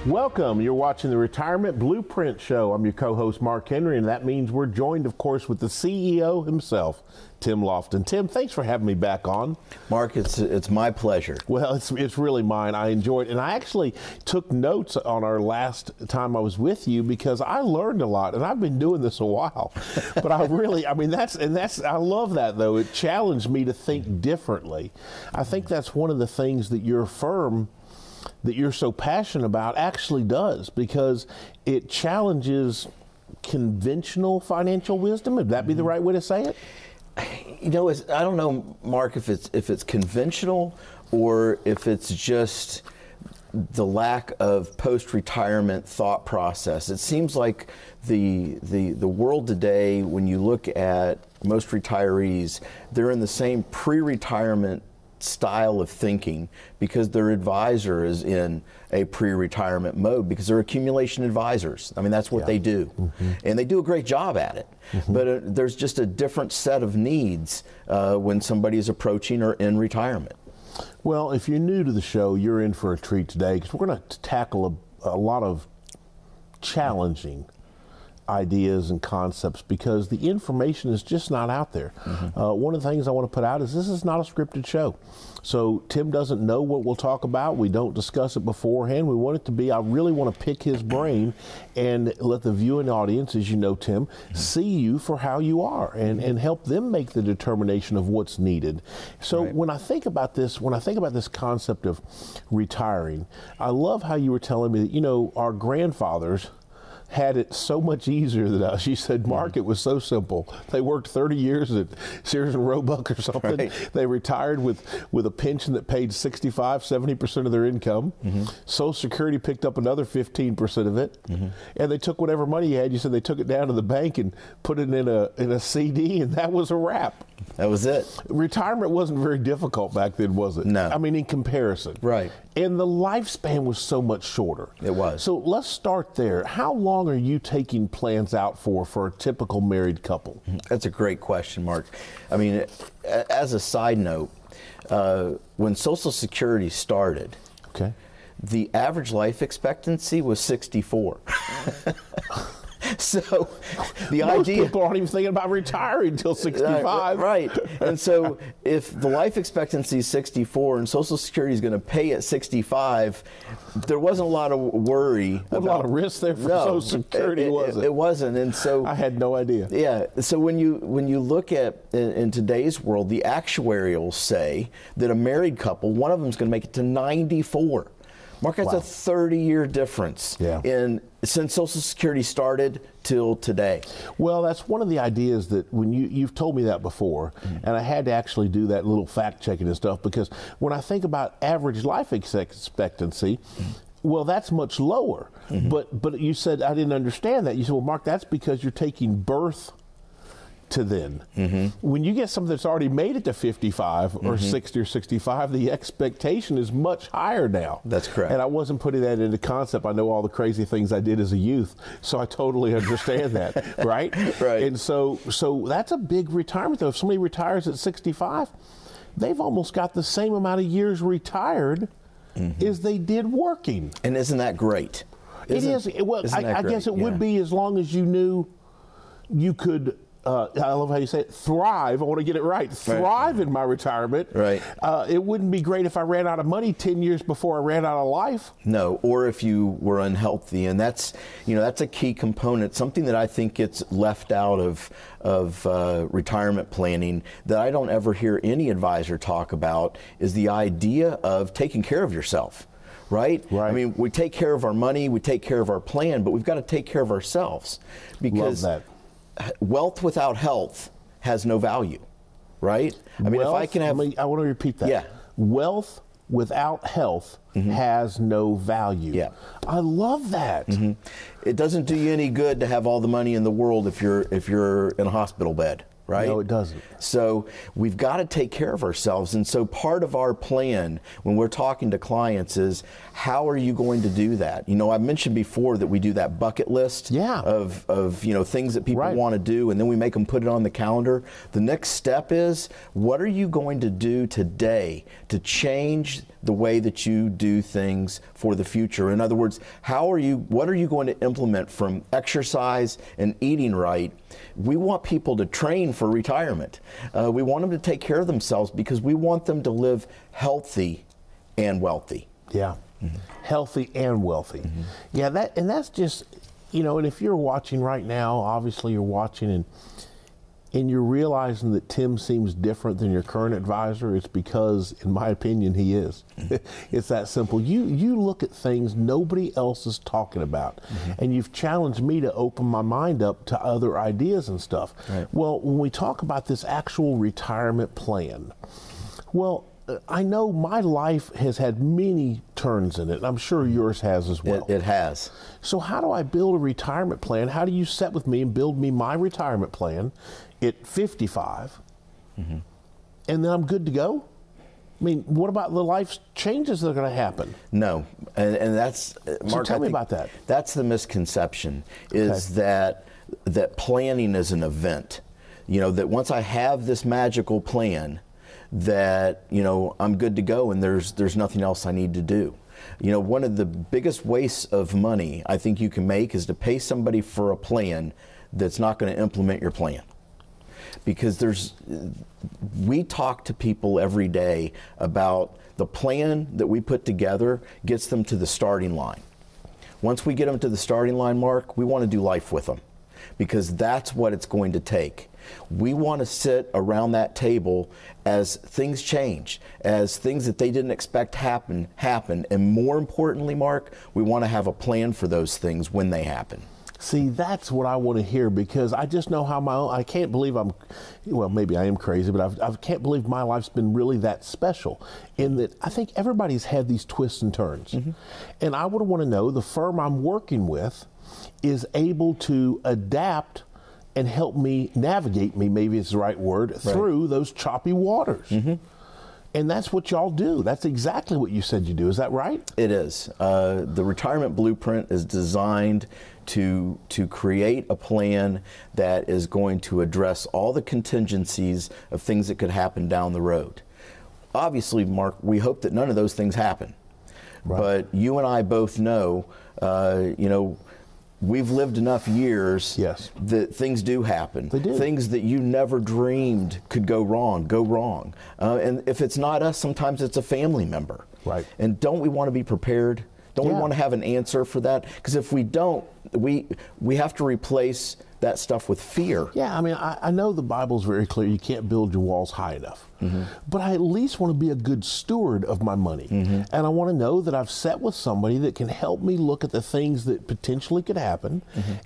Welcome. You're watching the Retirement Blueprint Show. I'm your co-host, Mark Henry, and that means we're joined, of course, with the CEO himself, Tim Lofton. Tim, thanks for having me back on. Mark, it's my pleasure. Well, it's really mine. I enjoyed it. And I actually took notes on our last time I was with you because I learned a lot, and I've been doing this a while. But I love that, though. It challenged me to think differently. I think that's one of the things that your firm that you're so passionate about actually does, because it challenges conventional financial wisdom. Would that be the right way to say it? You know, I don't know, Mark, if it's conventional or if it's just the lack of post-retirement thought process. It seems like the world today, when you look at most retirees, they're in the same pre-retirement style of thinking because their advisor is in a pre-retirement mode because they're accumulation advisors. I mean, that's what they do. And they do a great job at it. But there's just a different set of needs when somebody is approaching or in retirement. Well, if you're new to the show, you're in for a treat today because we're going to tackle a lot of challenging ideas and concepts because the information is just not out there. One of the things I want to put out is this is not a scripted show. So Tim doesn't know what we'll talk about. We don't discuss it beforehand. We want it to be, I really want to pick his brain and let the viewing audience, as you know, Tim, see you for how you are and help them make the determination of what's needed. So when I think about this, concept of retiring, I love how you were telling me that, you know, our grandfathers had it so much easier than us. You said, Mark, it was so simple. They worked 30 years at Sears and Roebuck or something. They retired with a pension that paid 65, 70% of their income. Social Security picked up another 15% of it. And they took whatever money you had. You said they took it down to the bank and put it in a CD, and that was a wrap. That was it. Retirement wasn't very difficult back then, was it? No. I mean, in comparison. Right. And the lifespan was so much shorter. It was. So let's start there. How long are you taking plans out for a typical married couple? That's a great question, Mark. I mean, as a side note, when Social Security started, the average life expectancy was 64. So the Most idea, people aren't even thinking about retiring until 65. Right. And so if the life expectancy is 64 and Social Security is going to pay at 65, there wasn't a lot of worry. A lot of risk there for Social Security, was it? It wasn't. And so I had no idea. Yeah. So when you look at in today's world, the actuarials say that a married couple, one of them is going to make it to 94. Mark, that's a 30-year difference since Social Security started till today. Well, that's one of the ideas that when you've told me that before, and I had to actually do that little fact checking and stuff because when I think about average life expectancy, well, that's much lower. But you said I didn't understand that. You said, well, Mark, that's because you're taking birth to then. When you get something that's already made it to 55 or 60 or 65, the expectation is much higher now. That's correct. And I wasn't putting that into concept. I know all the crazy things I did as a youth, so I totally understand that, right? Right. And so that's a big retirement, though. If somebody retires at 65, they've almost got the same amount of years retired as they did working. And isn't that great? It is. Well, I guess it would be as long as you knew you could I love how you say it, thrive. I want to get it right. Thrive in my retirement. Right. It wouldn't be great if I ran out of money 10 years before I ran out of life. No, or if you were unhealthy. And that's a key component, something that I think gets left out of retirement planning that I don't ever hear any advisor talk about is the idea of taking care of yourself. Right? I mean, we take care of our money, we take care of our plan, but we've got to take care of ourselves because love that. Wealth without health has no value, right? I mean, wealth, if I can have... I want to repeat that. Yeah. Wealth without health has no value. Yeah. I love that. It doesn't do you any good to have all the money in the world if you're in a hospital bed. right? No, it doesn't. So we've got to take care of ourselves. And so part of our plan when we're talking to clients is, how are you going to do that? You know, I mentioned before that we do that bucket list of you know, things that people want to do, and then we make them put it on the calendar. The next step is, what are you going to do today to change the way that you do things for the future? In other words, what are you going to implement from exercise and eating right? We want people to train for retirement. We want them to take care of themselves because we want them to live healthy and wealthy. Yeah, healthy and wealthy. Yeah, that's just, you know, and if you're watching right now, obviously you're watching and you're realizing that Tim seems different than your current advisor, it's because, in my opinion, he is. It's that simple. You look at things nobody else is talking about, and you've challenged me to open my mind up to other ideas and stuff. Right. Well, when we talk about this actual retirement plan, well, I know my life has had many turns in it, and I'm sure yours has as well. It has. So how do I build a retirement plan? How do you sit with me and build me my retirement plan at 55, and then I'm good to go? I mean, what about the life changes that are going to happen? No, and that's, Mark, so tell me about that. That's the misconception, is that planning is an event. You know, that once I have this magical plan, that, you know, I'm good to go and there's nothing else I need to do. You know, one of the biggest wastes of money I think you can make is to pay somebody for a plan that's not going to implement your plan. Because we talk to people every day about the plan that we put together gets them to the starting line. Once we get them to the starting line, Mark, we want to do life with them, because that's what it's going to take. We want to sit around that table as things change, as things that they didn't expect happen, and more importantly, Mark, we want to have a plan for those things when they happen. See, that's what I want to hear, because I just know how I can't believe well, maybe I am crazy, but I can't believe my life's been really that special, in that I think everybody's had these twists and turns. And I would want to know the firm I'm working with is able to adapt and help me navigate maybe it's the right word, through those choppy waters. And that's what y'all do. That's exactly what you said you do. Is that right? It is. The retirement blueprint is designed to create a plan that is going to address all the contingencies of things that could happen down the road. Obviously, Mark, we hope that none of those things happen. But you and I both know, you know, we've lived enough years that things do happen. They do. Things that you never dreamed could go wrong. And if it's not us, sometimes it's a family member. Right. And don't we want to be prepared? Don't we want to have an answer for that? Because if we don't, we have to replace that stuff with fear. Yeah, I mean, I know the Bible's very clear. You can't build your walls high enough. But I at least want to be a good steward of my money. And I want to know that I've sat with somebody that can help me look at the things that potentially could happen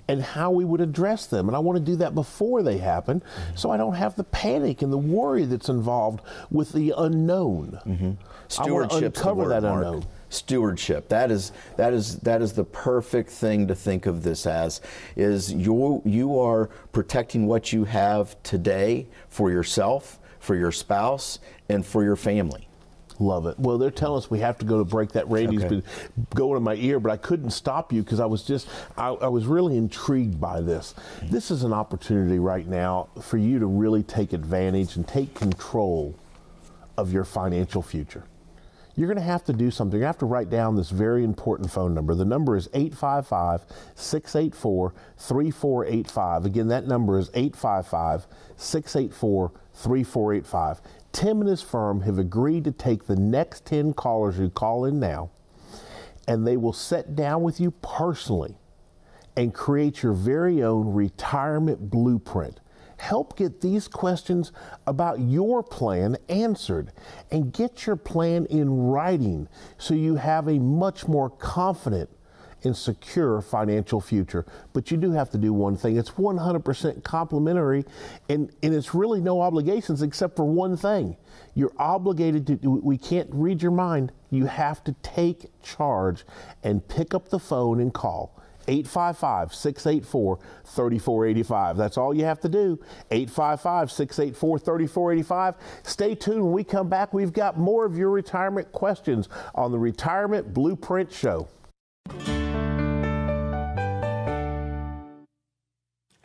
and how we would address them. And I want to do that before they happen, so I don't have the panic and the worry that's involved with the unknown. I want to uncover that unknown. Stewardship. That is the perfect thing to think of this as, is you are protecting what you have today for yourself, for your spouse, and for your family. Love it. Well, they're telling us we have to go to break. That radio's been going in my ear, but I couldn't stop you because I was really intrigued by this. This is an opportunity right now for you to really take advantage and take control of your financial future. You're going to have to do something. You have to write down this very important phone number. The number is 855-684-3485. Again, that number is 855-684-3485. Tim and his firm have agreed to take the next 10 callers who call in now, and they will sit down with you personally and create your very own retirement blueprint. Help get these questions about your plan answered, and get your plan in writing so you have a much more confident and secure financial future. But you do have to do one thing. It's 100% complimentary, and it's really no obligations except for one thing. You're obligated to, we can't read your mind. You have to take charge and pick up the phone and call. 855-684-3485. That's all you have to do. 855-684-3485. Stay tuned. When we come back, we've got more of your retirement questions on the Retirement Blueprint Show.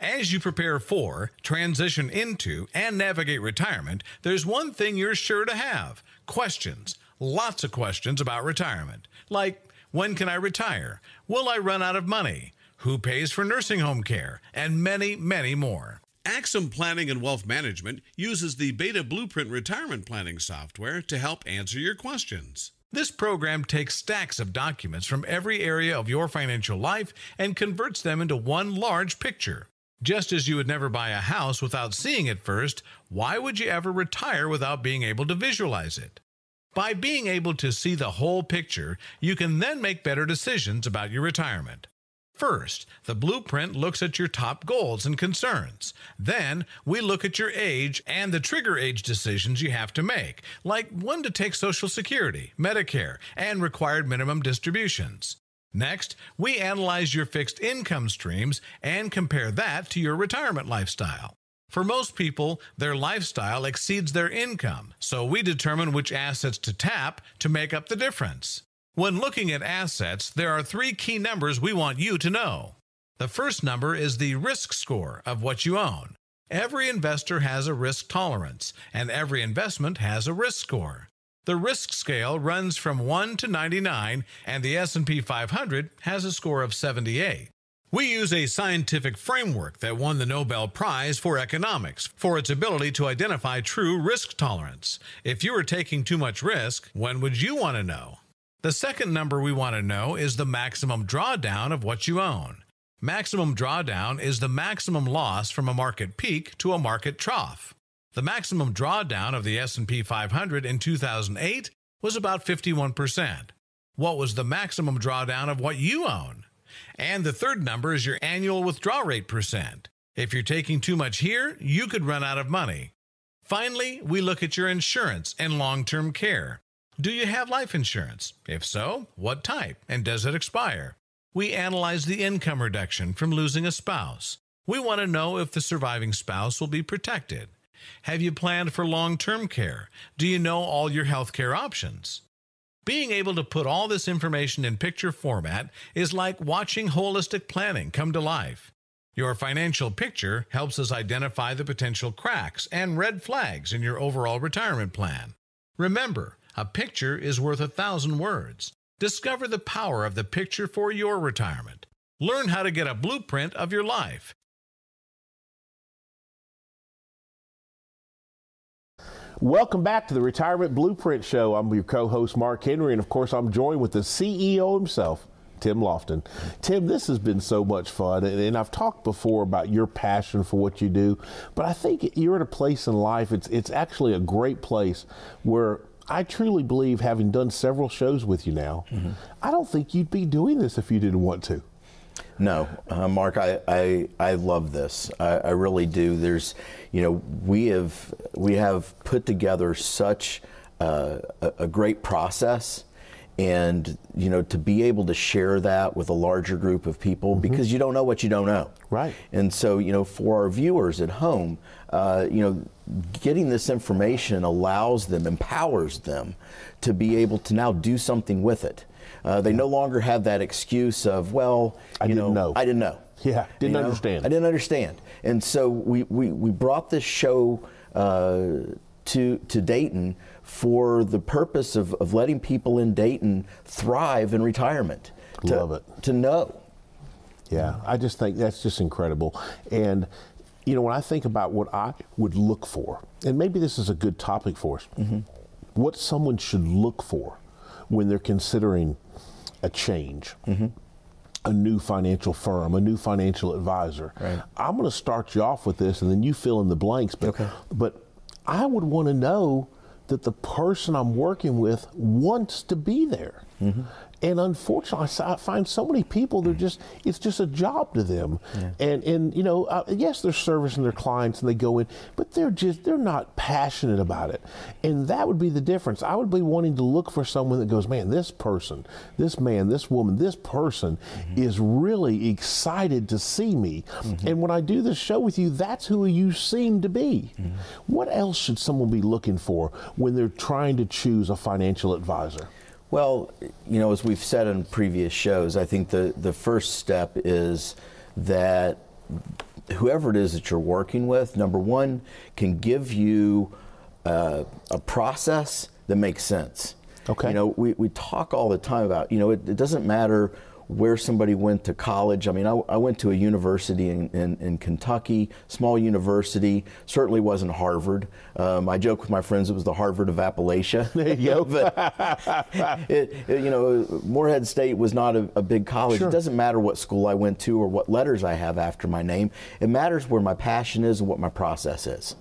As you prepare for, transition into, and navigate retirement, there's one thing you're sure to have: questions. Lots of questions about retirement. Like, when can I retire? Will I run out of money? Who pays for nursing home care? And many, many more. Axum Planning and Wealth Management uses the Beta Blueprint retirement planning software to help answer your questions. This program takes stacks of documents from every area of your financial life and converts them into one large picture. Just as you would never buy a house without seeing it first, why would you ever retire without being able to visualize it? By being able to see the whole picture, you can then make better decisions about your retirement. First, the blueprint looks at your top goals and concerns. Then, we look at your age and the trigger age decisions you have to make, like when to take Social Security, Medicare, and required minimum distributions. Next, we analyze your fixed income streams and compare that to your retirement lifestyle. For most people, their lifestyle exceeds their income, so we determine which assets to tap to make up the difference. When looking at assets, there are 3 key numbers we want you to know. The first number is the risk score of what you own. Every investor has a risk tolerance, and every investment has a risk score. The risk scale runs from 1 to 99, and the S&P 500 has a score of 78. We use a scientific framework that won the Nobel Prize for Economics for its ability to identify true risk tolerance. If you were taking too much risk, when would you want to know? The second number we want to know is the maximum drawdown of what you own. Maximum drawdown is the maximum loss from a market peak to a market trough. The maximum drawdown of the S&P 500 in 2008 was about 51%. What was the maximum drawdown of what you own? And the third number is your annual withdrawal rate percent. If you're taking too much here, you could run out of money. Finally, we look at your insurance and long-term care. Do you have life insurance? If so, what type, and does it expire? We analyze the income reduction from losing a spouse. We want to know if the surviving spouse will be protected. Have you planned for long-term care? Do you know all your health care options? Being able to put all this information in picture format is like watching holistic planning come to life. Your financial picture helps us identify the potential cracks and red flags in your overall retirement plan. Remember, a picture is worth 1,000 words. Discover the power of the picture for your retirement. Learn how to get a blueprint of your life. Welcome back to the Retirement Blueprint Show. I'm your co-host, Mark Henry, and of course, I'm joined with the CEO himself, Tim Lofton. Tim, this has been so much fun, and I've talked before about your passion for what you do, but I think you're at a place in life, it's actually a great place where I truly believe, having done several shows with you now, I don't think you'd be doing this if you didn't want to. No, Mark, I love this. I really do. There's, we have put together such a great process, and to be able to share that with a larger group of people, because you don't know what you don't know. Right. And so, for our viewers at home, getting this information allows them, empowers them to be able to now do something with it. They no longer have that excuse of, well, I didn't know. Yeah, didn't understand. I didn't understand. And so we brought this show to Dayton for the purpose of letting people in Dayton thrive in retirement. Love it. To know. Yeah, I just think that's just incredible. And, when I think about what I would look for, and maybe this is a good topic for us, what someone should look for when they're considering a change, a new financial firm, a new financial advisor. Right. I'm going to start you off with this, and then you fill in the blanks. But I would want to know that the person I'm working with wants to be there. And unfortunately, I find so many people, it's just a job to them. And you know, yes, they're servicing their clients and they go in, but they're not passionate about it. And that would be the difference. I would be wanting to look for someone that goes, man, this person, this man, this woman, this person is really excited to see me. And when I do this show with you, that's who you seem to be. What else should someone be looking for when they're trying to choose a financial advisor? Well, you know, as we've said in previous shows, I think the first step is that whoever it is that you're working with, number one, can give you a process that makes sense. Okay. You know, we talk all the time about, you know, it doesn't matter where somebody went to college. I mean, I went to a university in Kentucky, small university, certainly wasn't Harvard. I joke with my friends it was the Harvard of Appalachia. There you go. But you know, Morehead State was not a big college. Sure. It doesn't matter what school I went to or what letters I have after my name. It matters where my passion is and what my process is.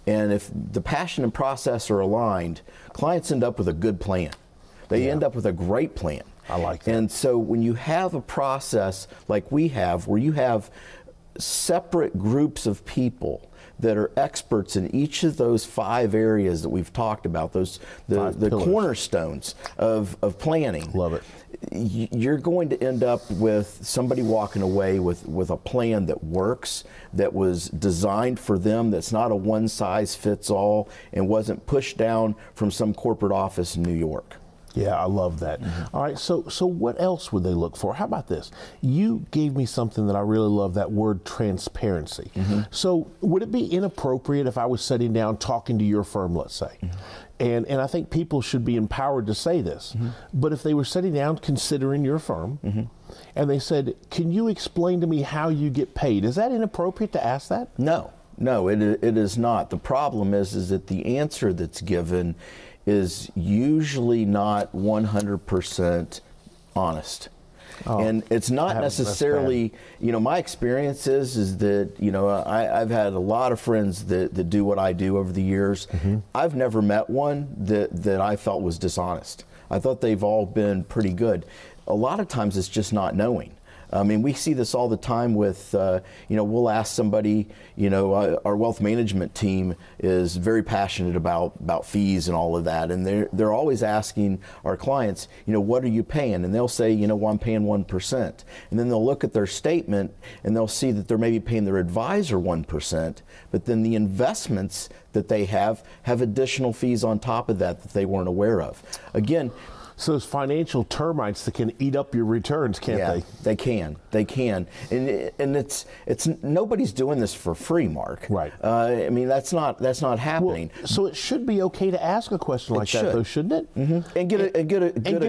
And if the passion and process are aligned, clients end up with a good plan. They end up with a great plan. I like that. And so when you have a process like we have, where you have separate groups of people that are experts in each of those 5 areas that we've talked about, the cornerstones of planning. Love it. You're going to end up with somebody walking away with a plan that works, that was designed for them, that's not a one-size-fits-all and wasn't pushed down from some corporate office in New York. Yeah, I love that. All right, so what else would they look for? How about this? You gave me something that I really love, that word transparency. So would it be inappropriate if I was sitting down talking to your firm, let's say, and I think people should be empowered to say this, but if they were sitting down considering your firm, and they said, can you explain to me how you get paid? Is that inappropriate to ask that? No, it is not. The problem is that the answer that's given is usually not 100% honest. And it's not necessarily, you know, my experience is that, you know, I've had a lot of friends that do what I do over the years. I've never met one that I felt was dishonest. I thought they've all been pretty good. A lot of times it's just not knowing. I mean, we see this all the time with, you know, we'll ask somebody, you know, our wealth management team is very passionate about fees and all of that. And they're always asking our clients, you know, what are you paying? And they'll say, you know, well, I'm paying 1%. And then they'll look at their statement and they'll see that they're maybe paying their advisor 1%, but then the investments that they have additional fees on top of that they weren't aware of. Again, so those financial termites that can eat up your returns, can't they? They can. They can. And it's nobody's doing this for free, Mark. Right. I mean, that's not happening. Well, so it should be okay to ask a question like that, though, shouldn't it? And get a good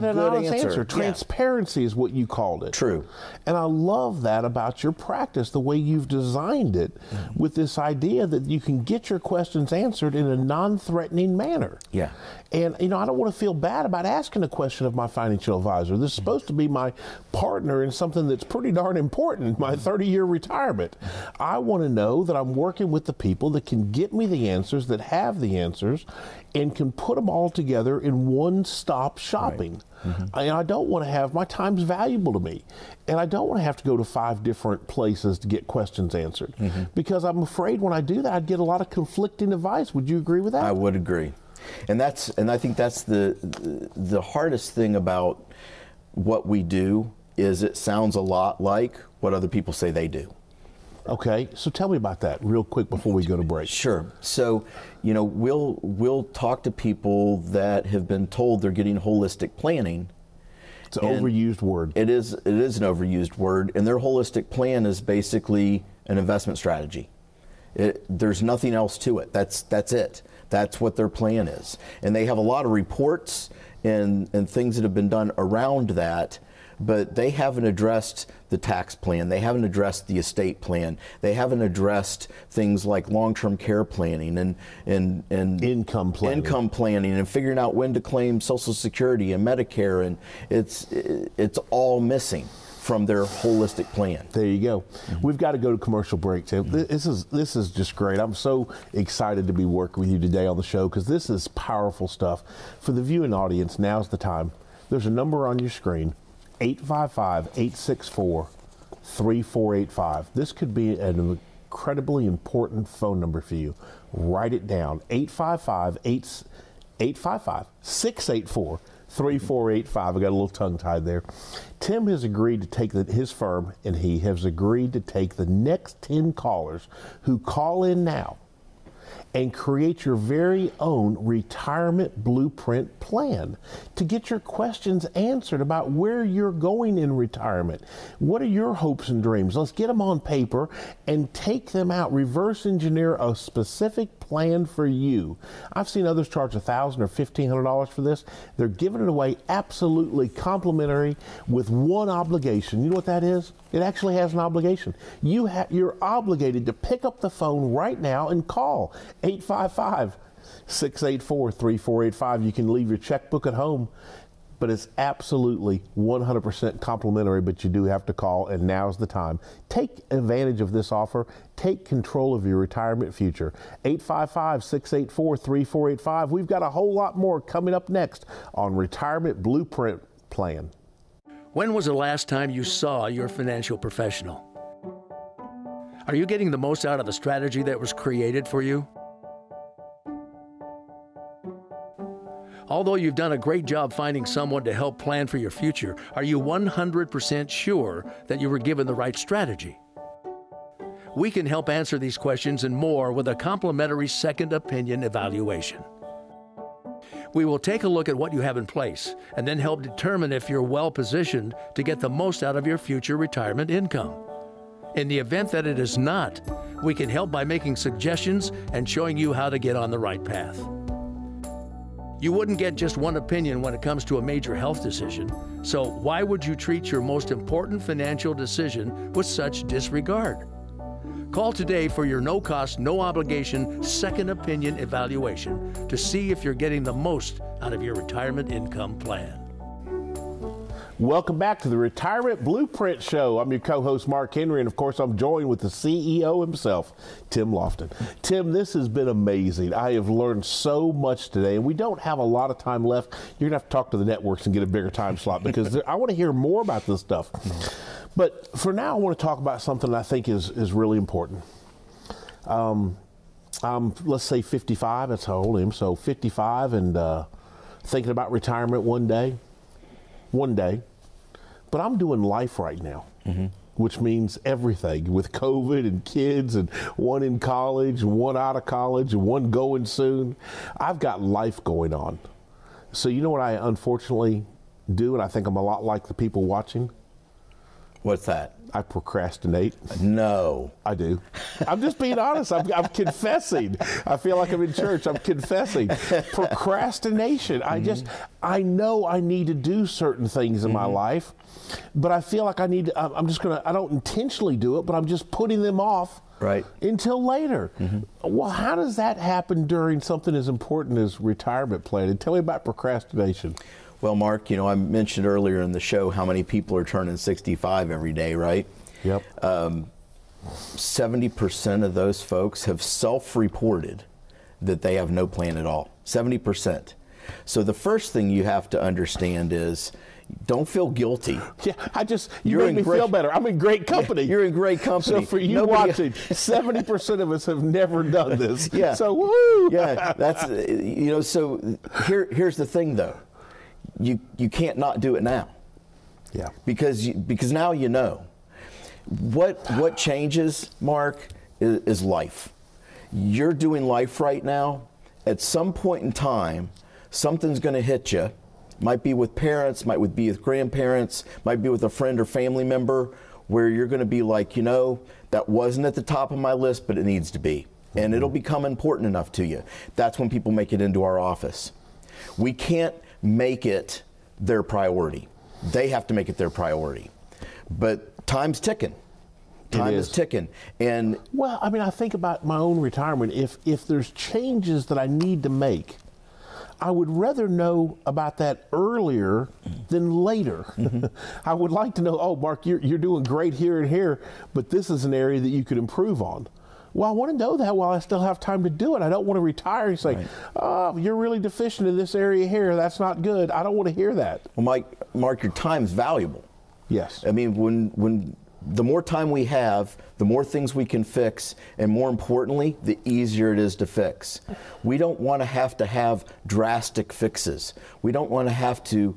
honest answer. Transparency is what you called it. True. And I love that about your practice, the way you've designed it, with this idea that you can get your questions answered in a non-threatening manner. Yeah. And, you know, I don't want to feel bad about asking a question of my financial advisor. This is supposed to be my partner in something that's pretty darn important, my 30-year retirement. I want to know that I'm working with the people that can get me the answers, that have the answers, and can put them all together in one-stop shopping. And I don't want to have, my time's valuable to me, and I don't want to have to go to 5 different places to get questions answered, because I'm afraid when I do that, I'd get a lot of conflicting advice. Would you agree with that? I would agree. And I think that's the hardest thing about what we do is it sounds a lot like what other people say they do. Okay, so tell me about that real quick before we go to break. Sure. So, you know, we'll talk to people that have been told they're getting holistic planning. It's an overused word. It is an overused word, and their holistic plan is basically an investment strategy. There's nothing else to it. That's it. That's what their plan is. And they have a lot of reports and things that have been done around that, but they haven't addressed the tax plan. They haven't addressed the estate plan. They haven't addressed things like long-term care planning and income planning and figuring out when to claim Social Security and Medicare, and it's all missing from their holistic plan. There you go. We've got to go to commercial break, Tim. This is just great. I'm so excited to be working with you today on the show because this is powerful stuff. For the viewing audience, now's the time. There's a number on your screen, 855-864-3485. This could be an incredibly important phone number for you. Write it down, 855-684-3485. I got a little tongue-tied there. Tim has agreed to take his firm, and he has agreed to take the next 10 callers who call in now and create your very own retirement blueprint plan to get your questions answered about where you're going in retirement. What are your hopes and dreams? Let's get them on paper and take them out. Reverse engineer a specific plan for you. I've seen others charge $1,000 or $1,500 for this. They're giving it away absolutely complimentary with one obligation. You know what that is? It actually has an obligation. You're obligated to pick up the phone right now and call 855-684-3485. You can leave your checkbook at home, but it's absolutely 100% complimentary, but you do have to call, and now's the time. Take advantage of this offer. Take control of your retirement future. 855-684-3485. We've got a whole lot more coming up next on Retirement Blueprint Plan. When was the last time you saw your financial professional? Are you getting the most out of the strategy that was created for you? Although you've done a great job finding someone to help plan for your future, are you 100% sure that you were given the right strategy? We can help answer these questions and more with a complimentary second opinion evaluation. We will take a look at what you have in place and then help determine if you're well positioned to get the most out of your future retirement income. In the event that it is not, we can help by making suggestions and showing you how to get on the right path. You wouldn't get just one opinion when it comes to a major health decision, so why would you treat your most important financial decision with such disregard? Call today for your no-cost, no-obligation second opinion evaluation to see if you're getting the most out of your retirement income plan. Welcome back to the Retirement Blueprint Show. I'm your co-host, Mark Henry, and of course, I'm joined with the CEO himself, Tim Lofton. Tim, this has been amazing. I have learned so much today, and we don't have a lot of time left. You're going to have to talk to the networks and get a bigger time slot because I want to hear more about this stuff. But for now, I want to talk about something I think is really important. Let's say 55, that's how old I am, so 55 and thinking about retirement one day. But I'm doing life right now, which means everything with COVID and kids and one in college and one out of college and one going soon. I've got life going on. So you know what I unfortunately do, and I think I'm a lot like the people watching? What's that? I procrastinate. No. I do. I'm just being honest. I'm confessing. I feel like I'm in church. I'm confessing. Procrastination. I know I need to do certain things in my life, but I feel like I don't intentionally do it, but I'm just putting them off until later. Well, how does that happen during something as important as retirement planning? Tell me about procrastination. Well, Mark, I mentioned earlier in the show how many people are turning 65 every day, right? Yep. 70% of those folks have self-reported that they have no plan at all. 70%. So the first thing you have to understand is don't feel guilty. Yeah, you make me feel better. I'm in great company. You're in great company. So for you watching, 70% of us have never done this. Yeah. So woo! Yeah, that's, so here's the thing though. You can't not do it now. Yeah. Because now you know. What changes, Mark, is life. You're doing life right now. At some point in time, something's going to hit you. Might be with parents, might be with grandparents, might be with a friend or family member, where you're going to be like, that wasn't at the top of my list, but it needs to be. And it'll become important enough to you. That's when people make it into our office. We can't make it their priority. They have to make it their priority. But time's ticking. Time is ticking. And well, I think about my own retirement. If there's changes that I need to make, I would rather know about that earlier than later. I would like to know, oh, Mark, you're doing great here and here, but this is an area that you could improve on. Well, I want to know that while I still have time to do it. I don't want to retire. He's like, Right. oh, you're really deficient in this area here. That's not good. I don't want to hear that. Well, Mark, your time's valuable. Yes. I mean, when the more time we have, the more things we can fix, and more importantly, the easier it is to fix. We don't want to have drastic fixes. We don't want to have to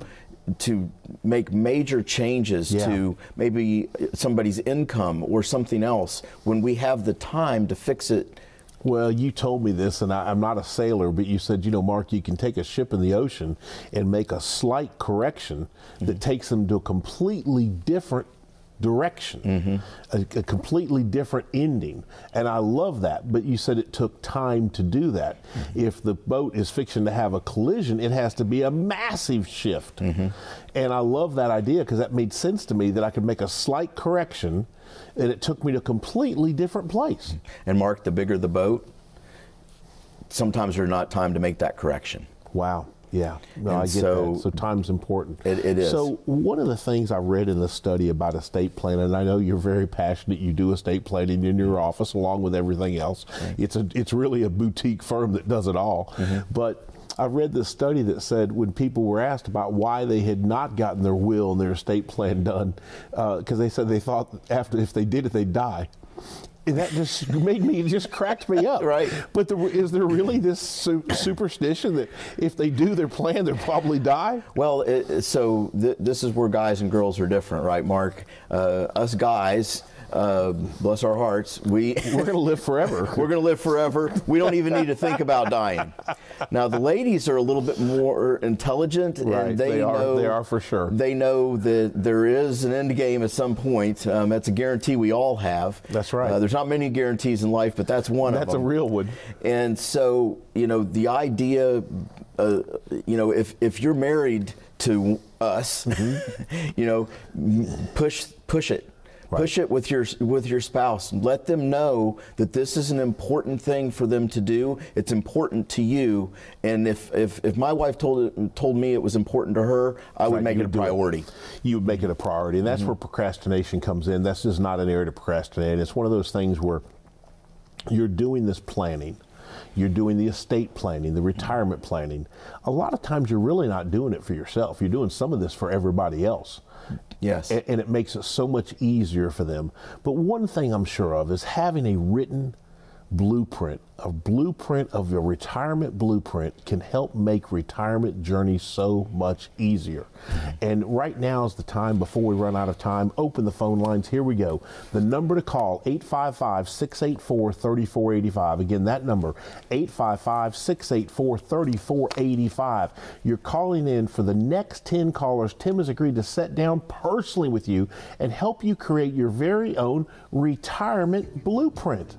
make major changes to maybe somebody's income or something else when we have the time to fix it. Well, you told me this, and I'm not a sailor, but you said, Mark, you can take a ship in the ocean and make a slight correction that takes them to a completely different direction, a completely different ending. And I love that. But you said it took time to do that. If the boat is fixing to have a collision, it has to be a massive shift. And I love that idea because that made sense to me, that I could make a slight correction and it took me to a completely different place. And Mark, the bigger the boat, sometimes there's not time to make that correction. Wow. Yeah, no, I get so, that. So time's important. It is. So one of the things I read in the study about estate planning, and I know you're very passionate, you do estate planning in your office along with everything else. It's really a boutique firm that does it all. But I read this study that said when people were asked about why they had not gotten their will and their estate plan done, because they said they thought if they did it, they'd die. And that just cracked me up. Right. But is there really this superstition that if they do their plan, they'll probably die? Well, this is where guys and girls are different, right, Mark? Us guys, bless our hearts, we're going to live forever. We're going to live forever. We don't even need to think about dying. Now, the ladies are a little bit more intelligent, right. and they are for sure. They know that there is an end game at some point. That's a guarantee we all have. That's right. There's not many guarantees in life, but that's one of them. That's a real one. And so, the idea, if you're married to us, push it. Right. Push it with your spouse. Let them know that this is an important thing for them to do. It's important to you. And if my wife told me it was important to her, I would make it a priority. You would make it a priority, and that's where procrastination comes in. That's just not an area to procrastinate. It's one of those things where you're doing this planning. You're doing the estate planning, the retirement planning. A lot of times you're really not doing it for yourself. You're doing some of this for everybody else. Yes. And it makes it so much easier for them. But one thing I'm sure of is having a written blueprint, of your retirement blueprint can help make retirement journey so much easier. And right now is the time, before we run out of time, open the phone lines. Here we go. The number to call, 855-684-3485. Again, that number, 855-684-3485. You're calling in for the next 10 callers. Tim has agreed to sit down personally with you and help you create your very own retirement blueprint.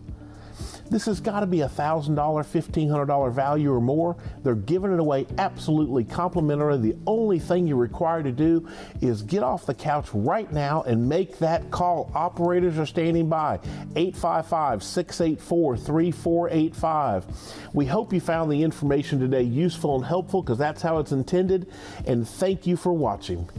This has got to be $1,000, $1,500 value or more. They're giving it away absolutely complimentary. The only thing you're required to do is get off the couch right now and make that call. Operators are standing by. 855-684-3485. We hope you found the information today useful and helpful, because that's how it's intended. And thank you for watching.